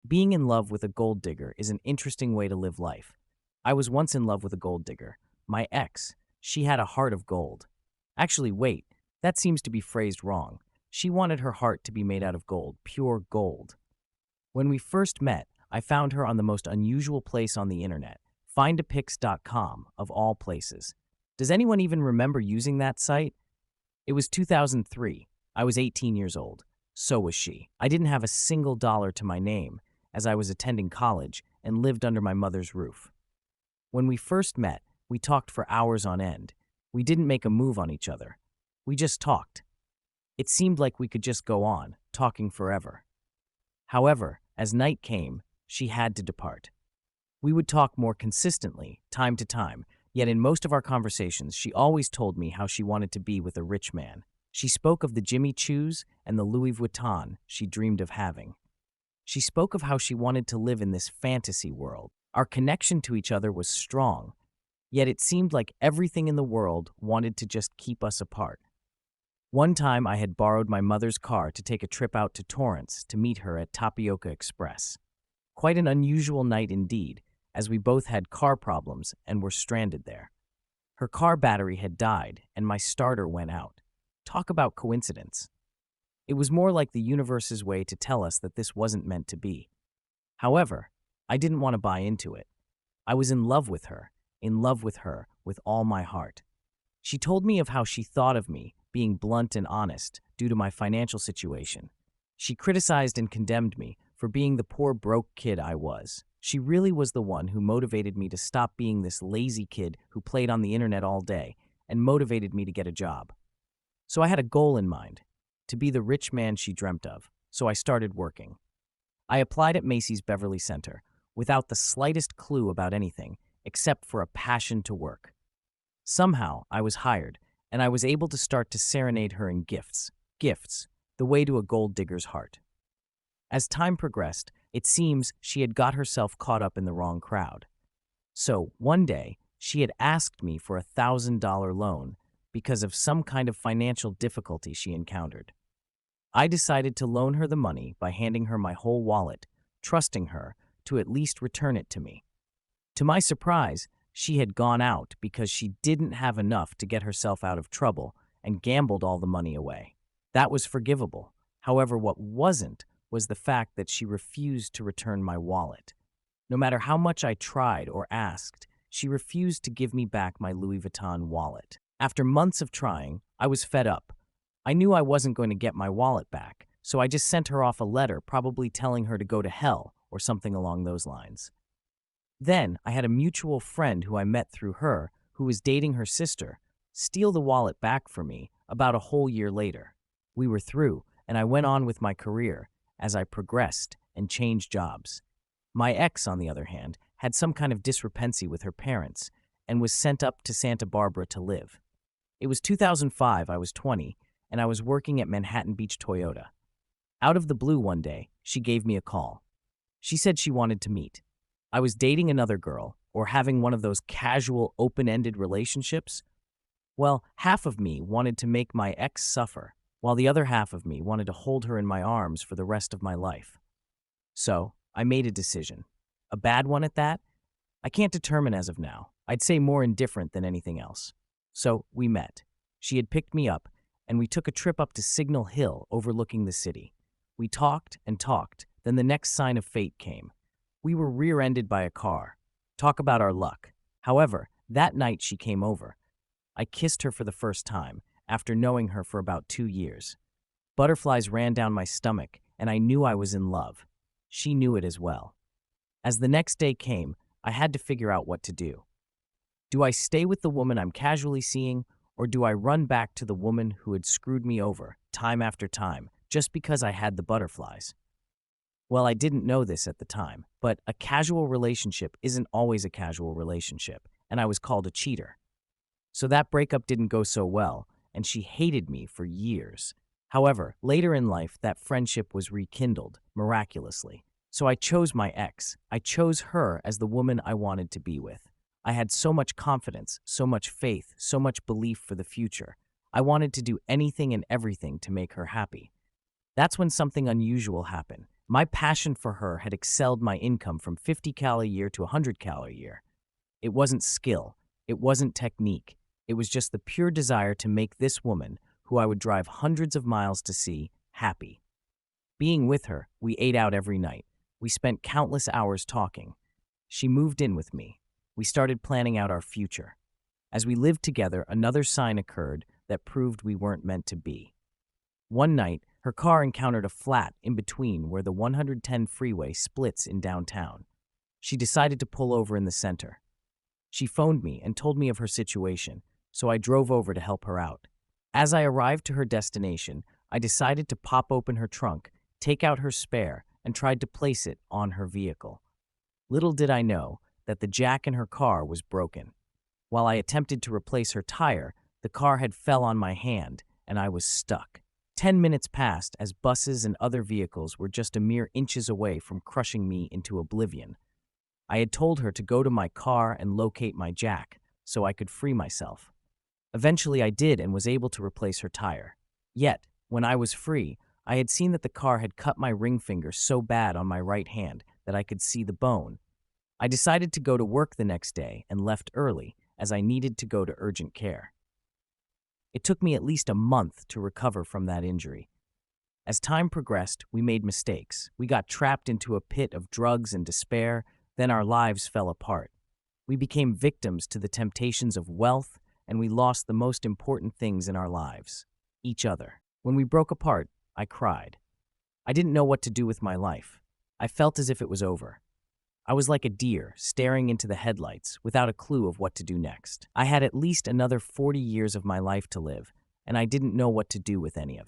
Being in love with a gold digger is an interesting way to live life. I was once in love with a gold digger. My ex, she had a heart of gold. Actually, wait, that seems to be phrased wrong. She wanted her heart to be made out of gold, pure gold. When we first met, I found her on the most unusual place on the internet, findapics.com, of all places. Does anyone even remember using that site? It was 2003. I was 18 years old. So was she. I didn't have a single dollar to my name, as I was attending college and lived under my mother's roof. When we first met, we talked for hours on end. We didn't make a move on each other. We just talked. It seemed like we could just go on, talking forever. However, as night came, she had to depart. We would talk more consistently, time to time, yet in most of our conversations, she always told me how she wanted to be with a rich man. She spoke of the Jimmy Choos and the Louis Vuitton she dreamed of having. She spoke of how she wanted to live in this fantasy world. Our connection to each other was strong, yet it seemed like everything in the world wanted to just keep us apart. One time I had borrowed my mother's car to take a trip out to Torrance to meet her at Tapioca Express. Quite an unusual night indeed, as we both had car problems and were stranded there. Her car battery had died and my starter went out. Talk about coincidence. It was more like the universe's way to tell us that this wasn't meant to be. However, I didn't want to buy into it. I was in love with her with all my heart. She told me of how she thought of me, being blunt and honest due to my financial situation. She criticized and condemned me for being the poor broke kid I was. She really was the one who motivated me to stop being this lazy kid who played on the internet all day and motivated me to get a job. So I had a goal in mind, to be the rich man she dreamt of, so I started working. I applied at Macy's Beverly Center without the slightest clue about anything except for a passion to work. Somehow, I was hired, and I was able to start to serenade her in gifts, the way to a gold digger's heart. As time progressed, it seems she had got herself caught up in the wrong crowd. So, one day, she had asked me for a $1,000 loan because of some kind of financial difficulty she encountered. I decided to loan her the money by handing her my whole wallet, trusting her to at least return it to me. To my surprise, she had gone out because she didn't have enough to get herself out of trouble and gambled all the money away. That was forgivable. However, what wasn't was the fact that she refused to return my wallet. No matter how much I tried or asked, she refused to give me back my Louis Vuitton wallet. After months of trying, I was fed up. I knew I wasn't going to get my wallet back, so I just sent her off a letter probably telling her to go to hell or something along those lines. Then, I had a mutual friend who I met through her, who was dating her sister, steal the wallet back for me about a whole year later. We were through, and I went on with my career as I progressed and changed jobs. My ex, on the other hand, had some kind of discrepancy with her parents and was sent up to Santa Barbara to live. It was 2005, I was 20, and I was working at Manhattan Beach Toyota. Out of the blue one day, she gave me a call. She said she wanted to meet. I was dating another girl, or having one of those casual, open-ended relationships. Well, half of me wanted to make my ex suffer, while the other half of me wanted to hold her in my arms for the rest of my life. So, I made a decision. A bad one at that? I can't determine as of now. I'd say more indifferent than anything else. So, we met. She had picked me up, and we took a trip up to Signal Hill overlooking the city. We talked and talked, then the next sign of fate came. We were rear-ended by a car. Talk about our luck. However, that night she came over. I kissed her for the first time, after knowing her for about 2 years. Butterflies ran down my stomach, and I knew I was in love. She knew it as well. As the next day came, I had to figure out what to do. Do I stay with the woman I'm casually seeing, or do I run back to the woman who had screwed me over, time after time, just because I had the butterflies? Well, I didn't know this at the time, but a casual relationship isn't always a casual relationship, and I was called a cheater. So that breakup didn't go so well, and she hated me for years. However, later in life, that friendship was rekindled, miraculously. So I chose my ex. I chose her as the woman I wanted to be with. I had so much confidence, so much faith, so much belief for the future. I wanted to do anything and everything to make her happy. That's when something unusual happened, My passion for her had excelled my income from 50 cal a year to 100 cal a year. It wasn't skill, it wasn't technique, it was just the pure desire to make this woman, who I would drive hundreds of miles to see, happy. Being with her, we ate out every night. We spent countless hours talking. She moved in with me. We started planning out our future. As we lived together, another sign occurred that proved we weren't meant to be. One night, her car encountered a flat in between where the 110 freeway splits in downtown. She decided to pull over in the center. She phoned me and told me of her situation, so I drove over to help her out. As I arrived to her destination, I decided to pop open her trunk, take out her spare, and tried to place it on her vehicle. Little did I know that the jack in her car was broken. While I attempted to replace her tire, the car had fell on my hand, and I was stuck. 10 minutes passed as buses and other vehicles were just a mere inches away from crushing me into oblivion. I had told her to go to my car and locate my jack, so I could free myself. Eventually I did and was able to replace her tire. Yet, when I was free, I had seen that the car had cut my ring finger so bad on my right hand that I could see the bone. I decided to go to work the next day and left early, as I needed to go to urgent care. It took me at least a month to recover from that injury. As time progressed, we made mistakes. We got trapped into a pit of drugs and despair, then our lives fell apart. We became victims to the temptations of wealth, and we lost the most important things in our lives, each other. When we broke apart, I cried. I didn't know what to do with my life. I felt as if it was over. I was like a deer staring into the headlights without a clue of what to do next. I had at least another 40 years of my life to live, and I didn't know what to do with any of it.